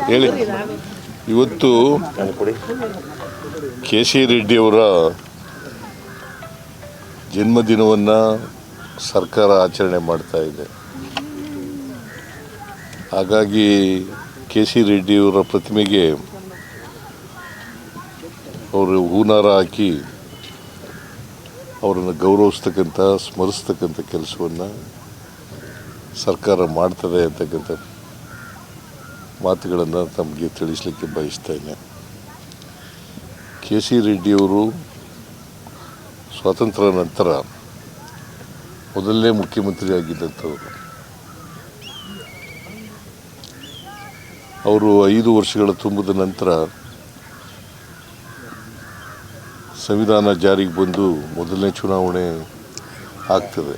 ಹೇಳಿ. ಇವತ್ತು K C ರೆಡ್ಡಿಯವರ ಜನ್ಮದಿನವನ್ನು ಸರ್ಕಾರ ಆಚರಣೆ ಮಾಡ್ತಾ ಇದೆ. ಹಾಗಾಗಿ ಕೆ ಸಿ ರೆಡ್ಡಿಯವರ ಪ್ರತಿಮೆಗೆ ಅವರು ಹೂನಾರ ಹಾಕಿ ಅವರನ್ನು ಗೌರವಿಸ್ತಕ್ಕಂಥ ಸ್ಮರಿಸ್ತಕ್ಕಂಥ ಕೆಲಸವನ್ನು ಸರ್ಕಾರ ಮಾಡ್ತದೆ ಅಂತಕ್ಕಂಥ ಮಾತುಗಳನ್ನು ತಮಗೆ ತಿಳಿಸಲಿಕ್ಕೆ ಬಯಸ್ತೇನೆ. ಕೆ ಸಿ ರೆಡ್ಡಿಯವರು ಸ್ವಾತಂತ್ರ್ಯ ನಂತರ ಮೊದಲನೇ ಮುಖ್ಯಮಂತ್ರಿ ಆಗಿದ್ದಂಥವರು. ಅವರು 5 ವರ್ಷಗಳ ತುಂಬಿದ ನಂತರ ಸಂವಿಧಾನ ಜಾರಿಗೆ ಬಂದು ಮೊದಲನೇ ಚುನಾವಣೆ ಆಗ್ತದೆ.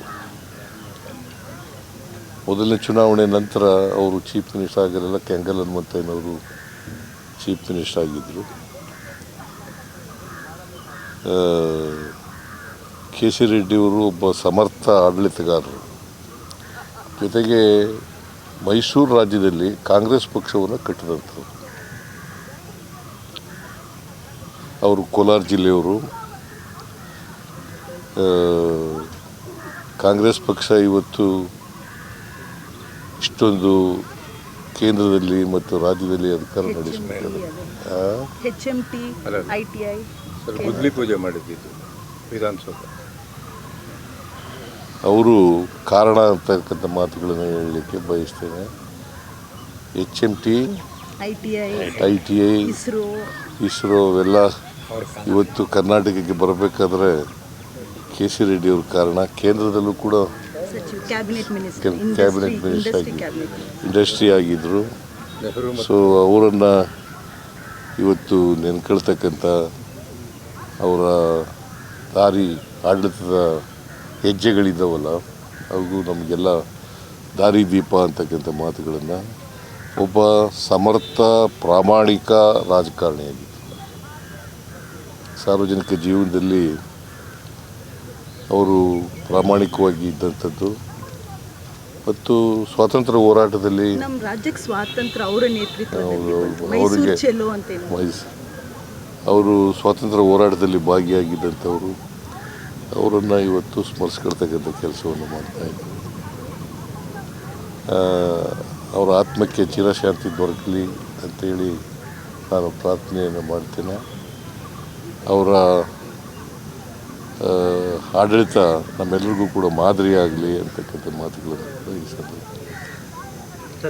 ಮೊದಲನೇ ಚುನಾವಣೆ ನಂತರ ಅವರು ಚೀಫ್ ಮಿನಿಸ್ಟರ್ ಆಗಿರಲಿಲ್ಲ. ಕೆಂಗಲ್ ಹನುಮಂತಯ್ಯನವರು ಚೀಫ್ ಮಿನಿಸ್ಟರ್ ಆಗಿದ್ದರು. ಕೆ ಸಿ ರೆಡ್ಡಿಯವರು ಒಬ್ಬ ಸಮರ್ಥ ಆಡಳಿತಗಾರರು. ಜೊತೆಗೆ ಮೈಸೂರು ರಾಜ್ಯದಲ್ಲಿ ಕಾಂಗ್ರೆಸ್ ಪಕ್ಷವನ್ನು ಕಟ್ಟಿದಂಥವ್ರು. ಅವರು ಕೋಲಾರ ಜಿಲ್ಲೆಯವರು. ಕಾಂಗ್ರೆಸ್ ಪಕ್ಷ ಇವತ್ತು ಇಷ್ಟೊಂದು ಕೇಂದ್ರದಲ್ಲಿ ಮತ್ತು ರಾಜ್ಯದಲ್ಲಿ ಅಧಿಕಾರ ನಡೆಸಬೇಕಾದ್ರೆ ಗುದ್ದಲಿ ಪೂಜೆ ಮಾಡಿದ್ದು ವಿಧಾನಸೌಧ ಅವರು ಕಾರಣ ಅಂತಕ್ಕಂಥ ಮಾತುಗಳನ್ನು ಹೇಳಲಿಕ್ಕೆ ಬಯಸ್ತೇನೆ. HMT, ITI, ಇಸ್ರೋ ಅವೆಲ್ಲ ಇವತ್ತು ಕರ್ನಾಟಕಕ್ಕೆ ಬರಬೇಕಾದ್ರೆ ಕೆ ಸಿ ರೆಡ್ಡಿಯವ್ರ ಕಾರಣ. ಕೇಂದ್ರದಲ್ಲೂ ಕೂಡ ಕ್ಯಾಬಿನೆಟ್ ಮಿನಿಸ್ಟರ್ ಇಂಡಸ್ಟ್ರಿ ಆಗಿದ್ದರು. ಸೊ ಅವರನ್ನು ಇವತ್ತು ನೆನ್ಕೊಳ್ತಕ್ಕಂಥ ಅವರ ದಾರಿ ಆಡಳಿತದ ಹೆಜ್ಜೆಗಳಿದ್ದಾವಲ್ಲ ಅವು ನಮಗೆಲ್ಲ ದಾರಿ ದೀಪ ಅಂತಕ್ಕಂಥ ಮಾತುಗಳನ್ನು. ಒಬ್ಬ ಸಮರ್ಥ ಪ್ರಾಮಾಣಿಕ ರಾಜಕಾರಣಿಯಾಗಿದ್ದರು. ಸಾರ್ವಜನಿಕ ಜೀವನದಲ್ಲಿ ಅವರು ಪ್ರಾಮಾಣಿಕವಾಗಿ ಇದ್ದಂಥದ್ದು ಮತ್ತು ಸ್ವಾತಂತ್ರ್ಯ ಹೋರಾಟದಲ್ಲಿ ಅವರು ಸ್ವಾತಂತ್ರ್ಯ ಹೋರಾಟದಲ್ಲಿ ಭಾಗಿಯಾಗಿದ್ದಂಥವರು. ಅವರನ್ನು ಇವತ್ತು ಸ್ಮರಿಸ್ಕೊಳ್ತಕ್ಕಂಥ ಕೆಲಸವನ್ನು ಮಾಡ್ತಾಯಿದ್ರು. ಅವರ ಆತ್ಮಕ್ಕೆ ಚಿರಶಾಂತಿ ದೊರಕಲಿ ಅಂತೇಳಿ ನಾನು ಪ್ರಾರ್ಥನೆಯನ್ನು ಮಾಡ್ತೇನೆ. ಅವರ ಆಡಳಿತ ನಮ್ಮೆಲ್ಲರಿಗೂ ಕೂಡ ಮಾದರಿಯಾಗಲಿ ಅಂತಕ್ಕಂಥ ಮಾತುಗಳನ್ನು ಬಯಸ್ತೇನೆ.